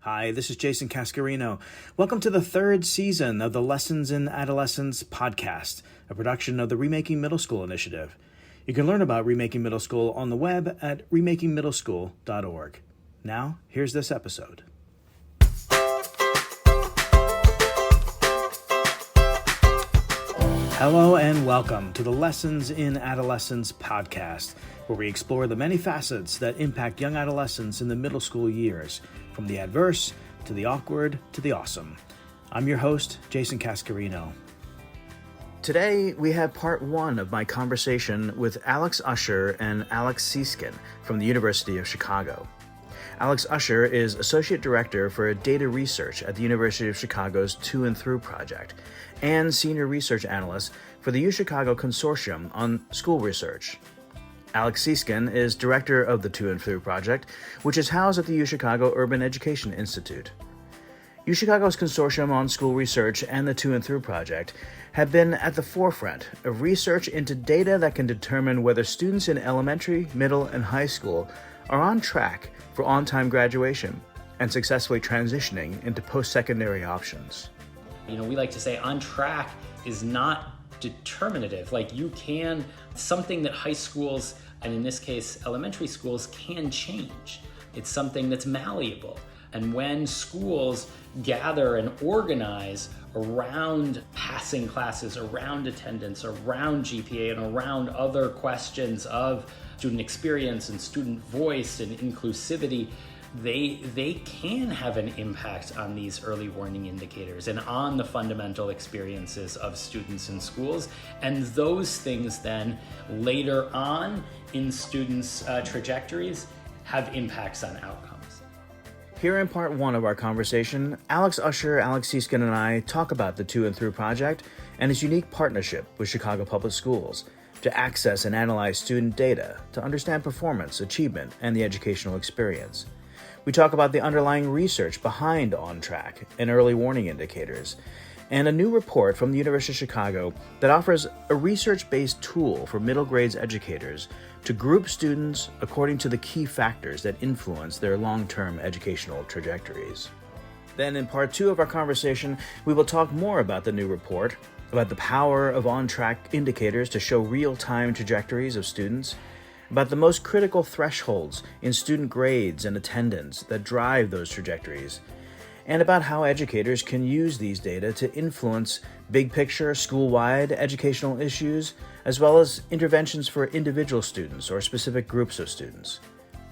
Hi, this is Jason Cascarino. Welcome to the third season of the Lessons in Adolescence podcast, a production of the Remaking Middle School Initiative. You can learn about Remaking Middle School on the web at remakingmiddleschool.org. Now, here's this episode. Hello and welcome to the Lessons in Adolescence podcast, where we explore the many facets that impact young adolescents in the middle school years, from the adverse to the awkward to the awesome. I'm your host, Jason Cascarino. Today, we have part one of my conversation with Alex Usher and Alex Seeskin from the University of Chicago. Alex Usher is Associate Director for Data Research at the University of Chicago's To&Through Project and Senior Research Analyst for the UChicago Consortium on School Research. Alex Seeskin is Director of the To&Through Project, which is housed at the UChicago Urban Education Institute. UChicago's Consortium on School Research and the To&Through Project have been at the forefront of research into data that can determine whether students in elementary, middle, and high school are on track for on-time graduation and successfully transitioning into post-secondary options. We like to say on track is not determinative. Something that high schools, and in this case, elementary schools, can change. It's something that's malleable. And when schools gather and organize around passing classes, around attendance, around GPA, and around other questions of student experience and student voice and inclusivity, they can have an impact on these early warning indicators and on the fundamental experiences of students in schools. And those things then later on in students' trajectories have impacts on outcomes. Here in part one of our conversation, Alex Usher, Alex Seeskin, and I talk about the To&Through Project and its unique partnership with Chicago Public Schools to access and analyze student data to understand performance, achievement, and the educational experience. We talk about the underlying research behind On Track and early warning indicators, and a new report from the University of Chicago that offers a research-based tool for middle grades educators to group students according to the key factors that influence their long-term educational trajectories. Then in part two of our conversation, we will talk more about the new report, about the power of on-track indicators to show real-time trajectories of students, about the most critical thresholds in student grades and attendance that drive those trajectories, and about how educators can use these data to influence big-picture, school-wide educational issues, as well as interventions for individual students or specific groups of students.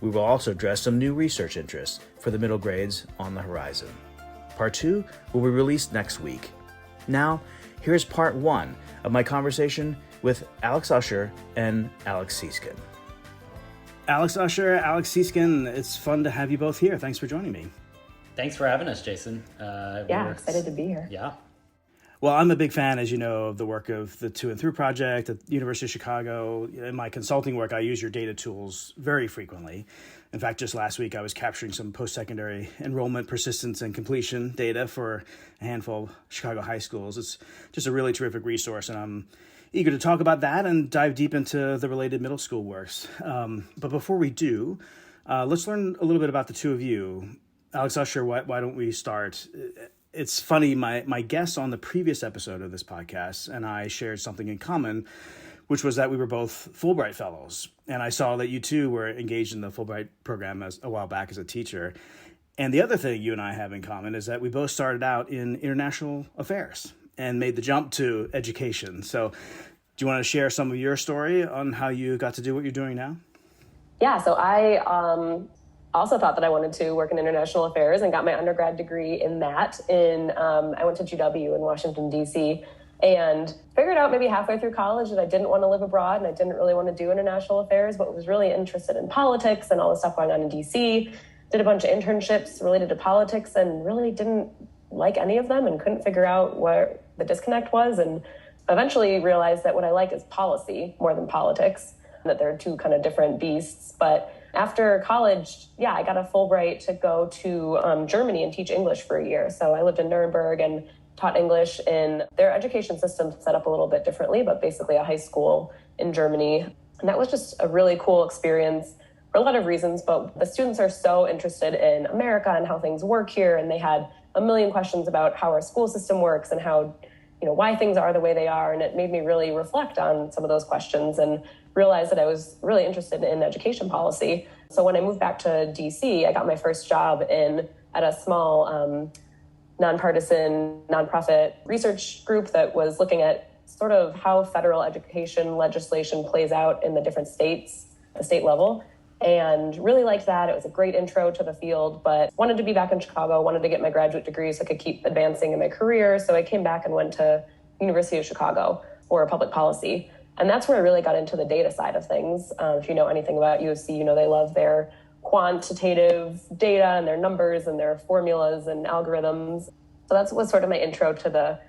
We will also address some new research interests for the middle grades on the horizon. Part two will be released next week. Now, here's part one of my conversation with Alex Usher and Alex Seeskin. Alex Usher, Alex Seeskin, it's fun to have you both here. Thanks for joining me. Thanks for having us, Jason. Excited to be here. Yeah. Well, I'm a big fan, as you know, of the work of the To&Through Project at the University of Chicago. In my consulting work, I use your data tools very frequently. In fact, just last week, I was capturing some post-secondary enrollment, persistence, and completion data for a handful of Chicago high schools. It's just a really terrific resource, and I'm eager to talk about that and dive deep into the related middle school works. But before we do, let's learn a little bit about the two of you. Alex Usher, why don't we start? It's funny, my guest on the previous episode of this podcast and I shared something in common, which was that we were both Fulbright fellows. And I saw that you too were engaged in the Fulbright program a while back as a teacher. And the other thing you and I have in common is that we both started out in international affairs and made the jump to education. So do you want to share some of your story on how you got to do what you're doing now? Yeah, so I also thought that I wanted to work in international affairs and got my undergrad degree in that. I went to GW in Washington, D.C., and figured out maybe halfway through college that I didn't want to live abroad and I didn't really want to do international affairs, but was really interested in politics and all the stuff going on in D.C., did a bunch of internships related to politics and really didn't like any of them and couldn't figure out where the disconnect was, and eventually realized that what I like is policy more than politics, that they're two kind of different beasts. But after college, I got a Fulbright to go to Germany and teach English for a year. So I lived in Nuremberg and taught English in their education system set up a little bit differently, but basically a high school in Germany. And that was just a really cool experience. for a lot of reasons, but the students are so interested in America and how things work here. And they had a million questions about how our school system works and how, why things are the way they are. And it made me really reflect on some of those questions and realize that I was really interested in education policy. So when I moved back to DC, I got my first job at a small nonpartisan nonprofit research group that was looking at sort of how federal education legislation plays out in the different states, the state level, and really liked that. It was a great intro to the field, but wanted to be back in Chicago, wanted to get my graduate degree so I could keep advancing in my career. So I came back and went to University of Chicago for public policy. And that's where I really got into the data side of things. If you know anything about USC, they love their quantitative data and their numbers and their formulas and algorithms. So that was sort of my intro to the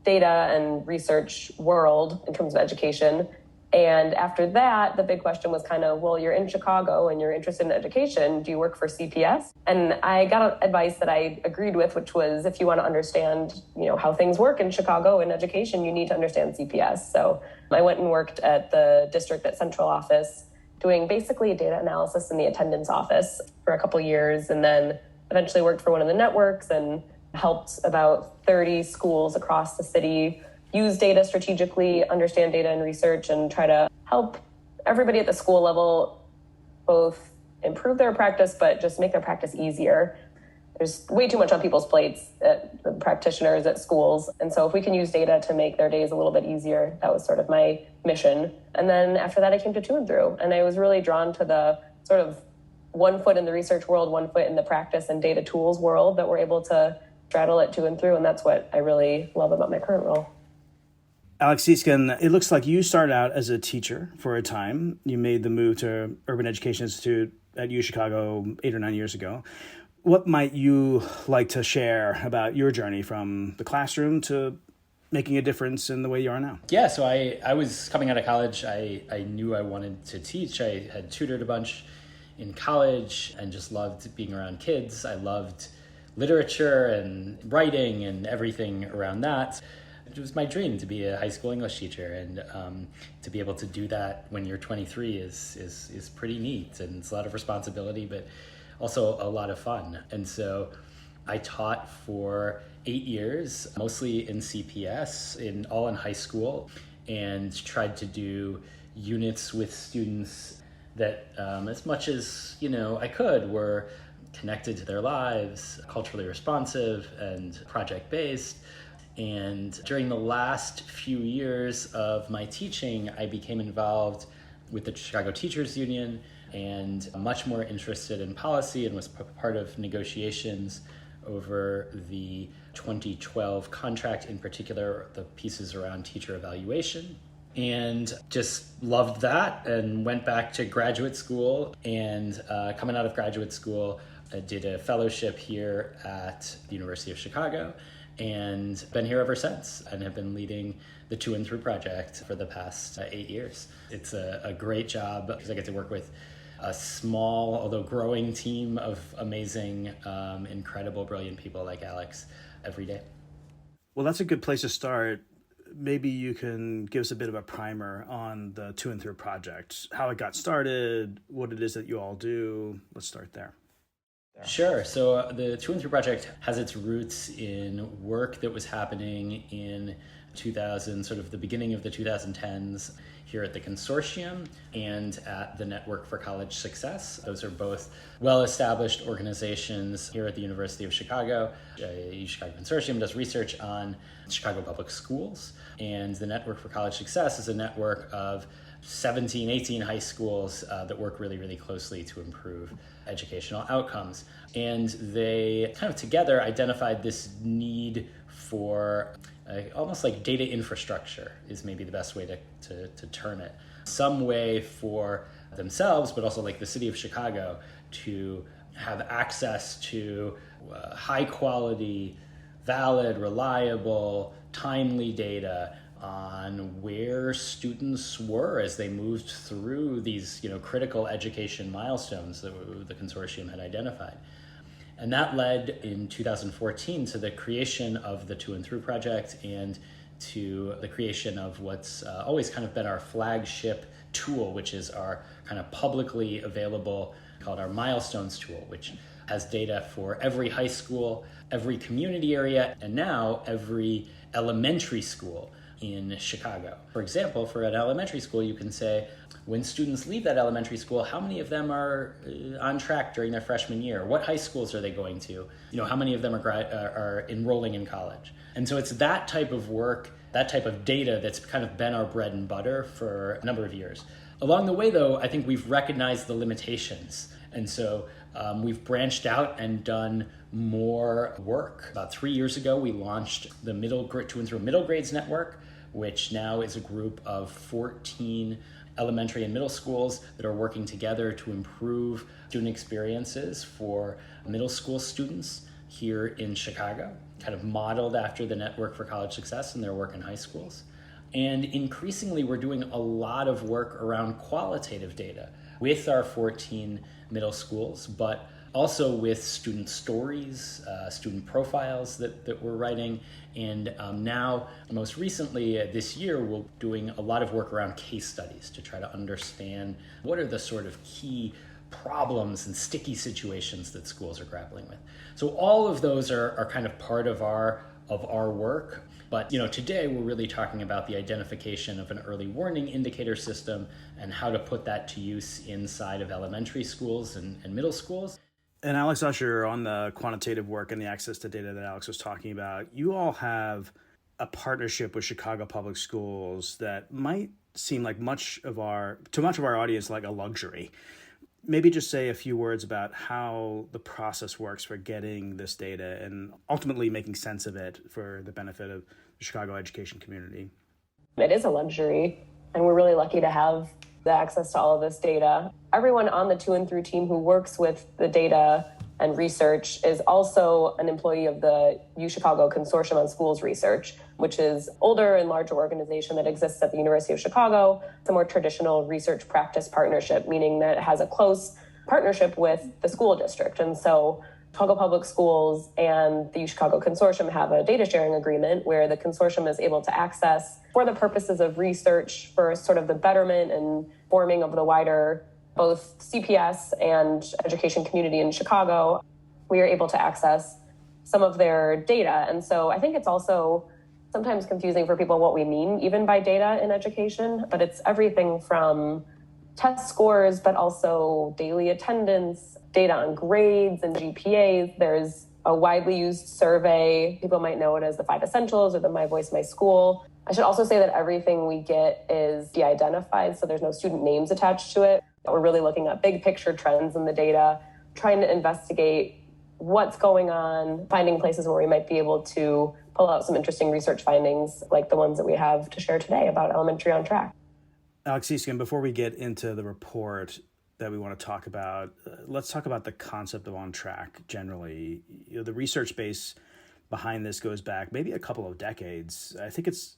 data and research world in terms of education. And after that, the big question was kind of, well, you're in Chicago and you're interested in education. Do you work for CPS? And I got advice that I agreed with, which was if you want to understand, how things work in Chicago in education, you need to understand CPS. So I went and worked at the district at central office, doing basically data analysis in the attendance office for a couple years, and then eventually worked for one of the networks and helped about 30 schools across the city use data strategically, understand data and research, and try to help everybody at the school level both improve their practice, but just make their practice easier. There's way too much on people's plates, the practitioners at schools. And so if we can use data to make their days a little bit easier, that was sort of my mission. And then after that, I came to To&Through, and I was really drawn to the sort of one foot in the research world, one foot in the practice and data tools world that we're able to straddle at To&Through. And that's what I really love about my current role. Alex Seeskin, it looks like you started out as a teacher for a time. You made the move to Urban Education Institute at UChicago 8 or 9 years ago. What might you like to share about your journey from the classroom to making a difference in the way you are now? Yeah, so I was coming out of college. I knew I wanted to teach. I had tutored a bunch in college and just loved being around kids. I loved literature and writing and everything around that. It was my dream to be a high school English teacher, and to be able to do that when you're 23 is pretty neat, and it's a lot of responsibility, but also a lot of fun. And so I taught for 8 years, mostly in CPS, all in high school, and tried to do units with students that, as much as I could, were connected to their lives, culturally responsive, and project-based. And during the last few years of my teaching, I became involved with the Chicago Teachers Union and much more interested in policy, and was part of negotiations over the 2012 contract, in particular, the pieces around teacher evaluation. And just loved that and went back to graduate school. And coming out of graduate school, I did a fellowship here at the University of Chicago, and been here ever since, and have been leading the To&Through Project for the past 8 years. It's a great job because I get to work with a small, although growing team of amazing, incredible, brilliant people like Alex every day. Well, that's a good place to start. Maybe you can give us a bit of a primer on the To&Through Project, how it got started, what it is that you all do. Let's start there. Sure. So the To&Through Project has its roots in work that was happening in 2000, sort of the beginning of the 2010s, here at the Consortium and at the Network for College Success. Those are both well-established organizations here at the University of Chicago. UChicago Consortium does research on Chicago public schools, and the Network for College Success is a network of 17, 18 high schools that work really, really closely to improve educational outcomes. And they kind of together identified this need for almost like data infrastructure is maybe the best way to term it. Some way for themselves, but also like the city of Chicago, to have access to high quality, valid, reliable, timely data on where students were as they moved through these critical education milestones that the consortium had identified. And that led in 2014 to the creation of the To&Through Project and to the creation of what's always kind of been our flagship tool, which is our kind of publicly available, called our Milestones tool, which has data for every high school, every community area, and now every elementary school in Chicago. For example, for an elementary school, you can say, when students leave that elementary school, how many of them are on track during their freshman year? What high schools are they going to? How many of them are enrolling in college? And so it's that type of work, that type of data that's kind of been our bread and butter for a number of years. Along the way, though, I think we've recognized the limitations. And so we've branched out and done more work. About 3 years ago, we launched the To&Through Middle Grades Network, which now is a group of 14 elementary and middle schools that are working together to improve student experiences for middle school students here in Chicago, kind of modeled after the Network for College Success and their work in high schools. And increasingly, we're doing a lot of work around qualitative data with our 14 middle schools, but also with student stories, student profiles that we're writing. And now, most recently this year, we're doing a lot of work around case studies to try to understand what are the sort of key problems and sticky situations that schools are grappling with. So all of those are kind of part of our work. But today we're really talking about the identification of an early warning indicator system and how to put that to use inside of elementary schools and middle schools. And Alex Usher, on the quantitative work and the access to data that Alex was talking about, you all have a partnership with Chicago Public Schools that might seem like to much of our audience like a luxury. Maybe just say a few words about how the process works for getting this data and ultimately making sense of it for the benefit of the Chicago education community. It is a luxury, and we're really lucky to have the access to all of this data. Everyone on the To&Through team who works with the data and research is also an employee of the UChicago Consortium on Schools Research, which is older and larger organization that exists at the University of Chicago. It's a more traditional research practice partnership, meaning that it has a close partnership with the school district. And so Chicago Public Schools and the UChicago Consortium have a data sharing agreement where the consortium is able to access, for the purposes of research, for sort of the betterment and forming of the wider both CPS and education community in Chicago, we are able to access some of their data. And so I think it's also sometimes confusing for people what we mean even by data in education, but it's everything from test scores, but also daily attendance, data on grades and GPAs. There's a widely used survey. People might know it as the 5 Essentials or the My Voice, My School. I should also say that everything we get is de-identified, so there's no student names attached to it. We're really looking at big picture trends in the data, trying to investigate what's going on, finding places where we might be able to pull out some interesting research findings like the ones that we have to share today about elementary on track. Alex Seeskin, before we get into the report that we want to talk about, let's talk about the concept of on track generally. The research base behind this goes back maybe a couple of decades. I think it's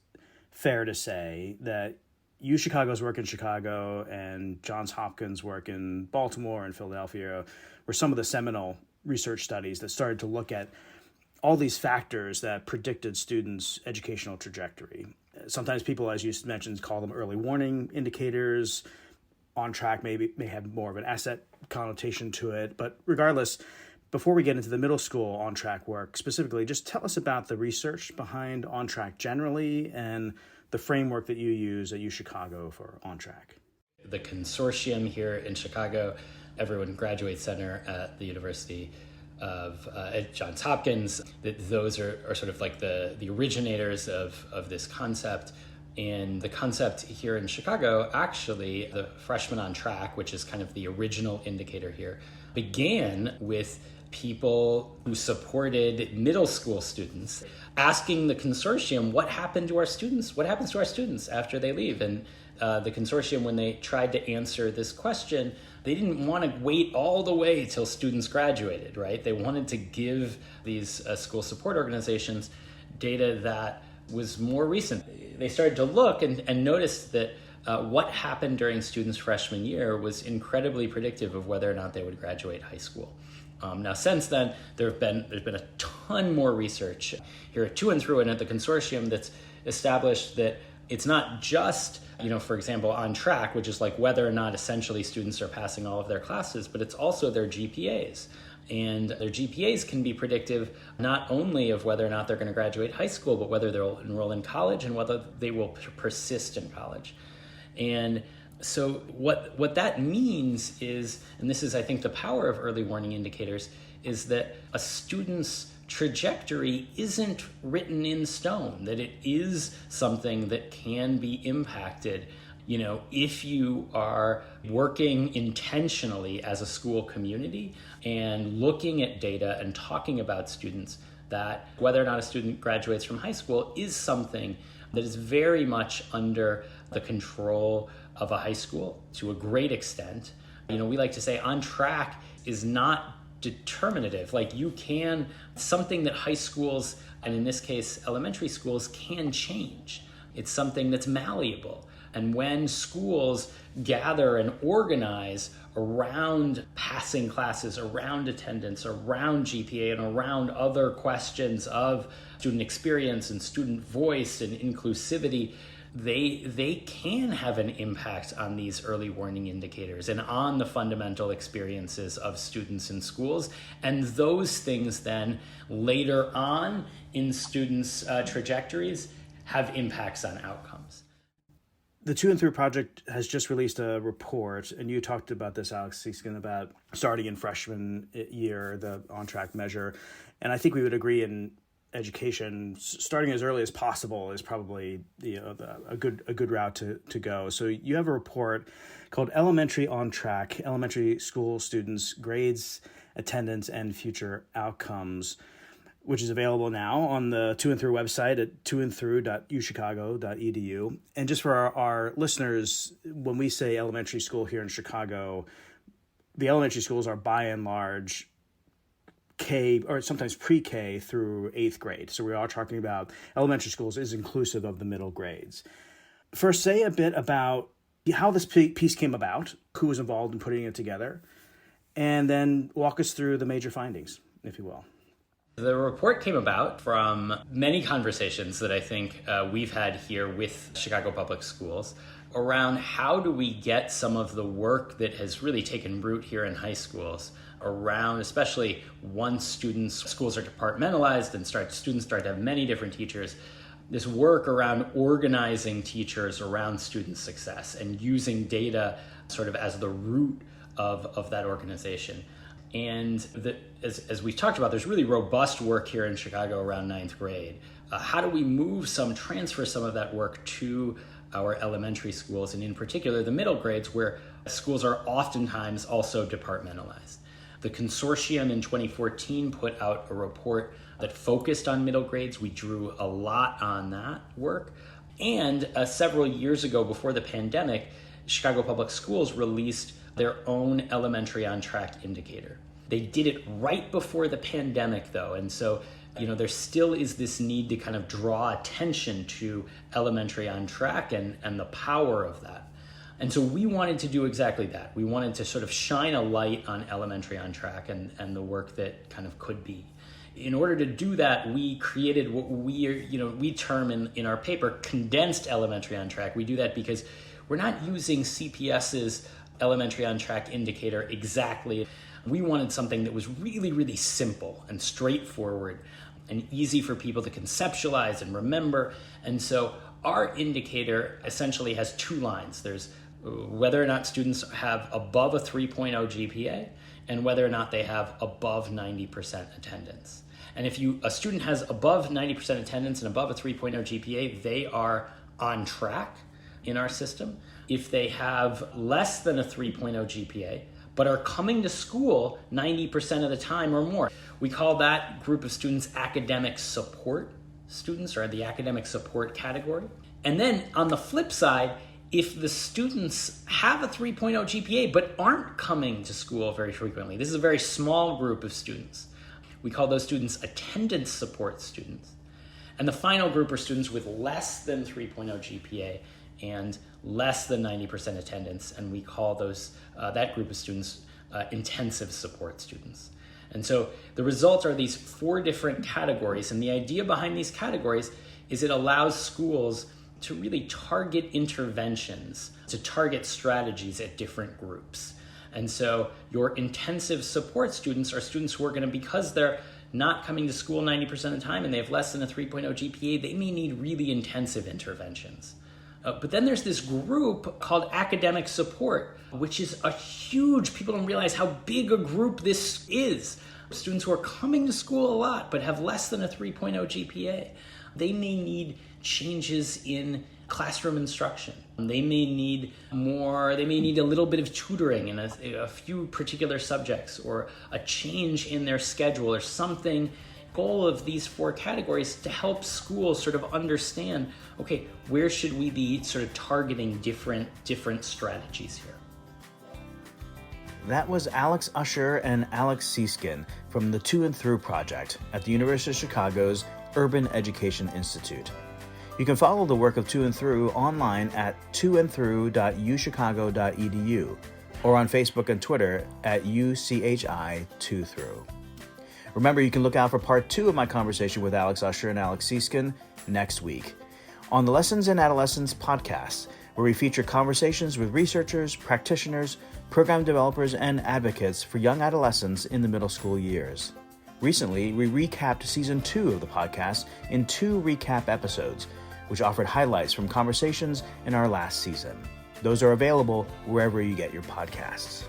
fair to say that UChicago's work in Chicago and Johns Hopkins' work in Baltimore and Philadelphia were some of the seminal research studies that started to look at all these factors that predicted students' educational trajectory. Sometimes people, as you mentioned, call them early warning indicators. On track may have more of an asset connotation to it. But regardless, before we get into the middle school on track work specifically, just tell us about the research behind on track generally and the framework that you use at UChicago for on track. The consortium here in Chicago, everyone graduate center at the University of at Johns Hopkins, those are sort of like the originators of this concept. And the concept here in Chicago, actually, the freshman on track, which is kind of the original indicator here, began with people who supported middle school students asking the consortium, what happened to our students? What happens to our students after they leave? And the consortium, when they tried to answer this question, they didn't want to wait all the way till students graduated, right? They wanted to give these school support organizations data that was more recent. They started to look and noticed that what happened during students' freshman year was incredibly predictive of whether or not they would graduate high school. Now, since then, there's been a ton more research here at To&Through and at the consortium that's established that It's not just, for example, on track, which is like whether or not essentially students are passing all of their classes, but it's also their GPAs. And their GPAs can be predictive not only of whether or not they're going to graduate high school, but whether they'll enroll in college and whether they will persist in college. And so what that means is, and this is, I think, the power of early warning indicators, is that a student's trajectory isn't written in stone, that it is something that can be impacted. If you are working intentionally as a school community and looking at data and talking about students, that whether or not a student graduates from high school is something that is very much under the control of a high school to a great extent. We like to say on track is not determinative. Something that high schools, and in this case, elementary schools, can change. It's something that's malleable. And when schools gather and organize around passing classes, around attendance, around GPA, and around other questions of student experience and student voice and inclusivity, they can have an impact on these early warning indicators and on the fundamental experiences of students in schools. And those things then later on in students' trajectories have impacts on outcomes. The To&Through Project has just released a report, and you talked about this, Alex Seeskin, about starting in freshman year, the on-track measure. And I think we would agree in education, starting as early as possible is probably a good route to go. So you have a report called Elementary on Track, Elementary School Students, Grades, Attendance, and Future Outcomes, which is available now on the To&Through website at toandthrough.uchicago.edu. And just for our listeners, when we say elementary school here in Chicago, the elementary schools are by and large K, or sometimes pre-K through 8th grade. So we are talking about elementary schools is inclusive of the middle grades. First, say a bit about how this piece came about, who was involved in putting it together, and then walk us through the major findings, if you will. The report came about from many conversations that I think we've had here with Chicago Public Schools around how do we get some of the work that has really taken root here in high schools around, especially once schools are departmentalized and students start to have many different teachers, this work around organizing teachers around student success and using data sort of as the root of that organization. And as we've talked about, there's really robust work here in Chicago around 9th grade. How do we transfer some of that work to our elementary schools, and in particular the middle grades, where schools are oftentimes also departmentalized? The consortium in 2014 put out a report that focused on middle grades. We drew a lot on that work. And several years ago, before the pandemic, Chicago Public Schools released their own elementary on track indicator. They did it right before the pandemic, though. And so, there still is this need to kind of draw attention to elementary on track and the power of that. And so we wanted to do exactly that. We wanted to sort of shine a light on elementary on track and the work that kind of could be. In order to do that, we created what we term in our paper condensed elementary on track. We do that because we're not using CPS's elementary on track indicator exactly. We wanted something that was really, really simple and straightforward and easy for people to conceptualize and remember. And so our indicator essentially has two lines. There's whether or not students have above a 3.0 GPA and whether or not they have above 90% attendance. And if a student has above 90% attendance and above a 3.0 GPA, they are on track in our system. If they have less than a 3.0 GPA, but are coming to school 90% of the time or more, we call that group of students academic support students, or the academic support category. And then on the flip side, if the students have a 3.0 GPA but aren't coming to school very frequently, this is a very small group of students. We call those students attendance support students. And the final group are students with less than 3.0 GPA and less than 90% attendance, and we call that group of students intensive support students. And so the results are these 4 different categories, and the idea behind these categories is it allows schools to really target interventions, to target strategies at different groups. And so your intensive support students are students who are going to, because they're not coming to school 90% of the time and they have less than a 3.0 GPA, they may need really intensive interventions. But then there's this group called academic support, which is a huge, people don't realize how big a group this is. Students who are coming to school a lot but have less than a 3.0 GPA. They may need changes in classroom instruction. They may need more, they may need a little bit of tutoring in a few particular subjects, or a change in their schedule or something. Goal of these 4 categories to help schools sort of understand, okay, where should we be sort of targeting different strategies here. That was Alex Usher and Alex Seeskin from the To&Through Project at the University of Chicago's Urban Education Institute. You can follow the work of To&Through online at toandthrough.uchicago.edu or on Facebook and Twitter at UCHI2Through. Remember, you can look out for part 2 of my conversation with Alex Usher and Alex Seeskin next week on the Lessons in Adolescence podcast, where we feature conversations with researchers, practitioners, program developers, and advocates for young adolescents in the middle school years. Recently, we recapped season 2 of the podcast in 2 recap episodes, which offered highlights from conversations in our last season. Those are available wherever you get your podcasts.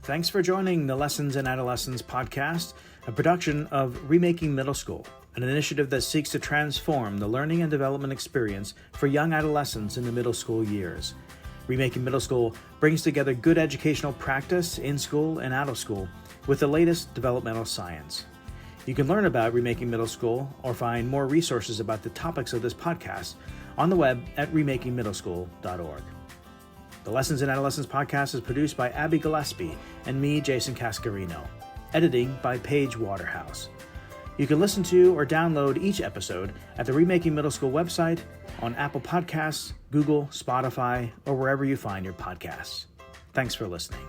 Thanks for joining the Lessons in Adolescence podcast, a production of Remaking Middle School, an initiative that seeks to transform the learning and development experience for young adolescents in the middle school years. Remaking Middle School brings together good educational practice in school and out of school with the latest developmental science. You can learn about Remaking Middle School or find more resources about the topics of this podcast on the web at remakingmiddleschool.org. The Lessons in Adolescence podcast is produced by Abby Gillespie and me, Jason Cascarino. Editing by Paige Waterhouse. You can listen to or download each episode at the Remaking Middle School website, on Apple Podcasts, Google, Spotify, or wherever you find your podcasts. Thanks for listening.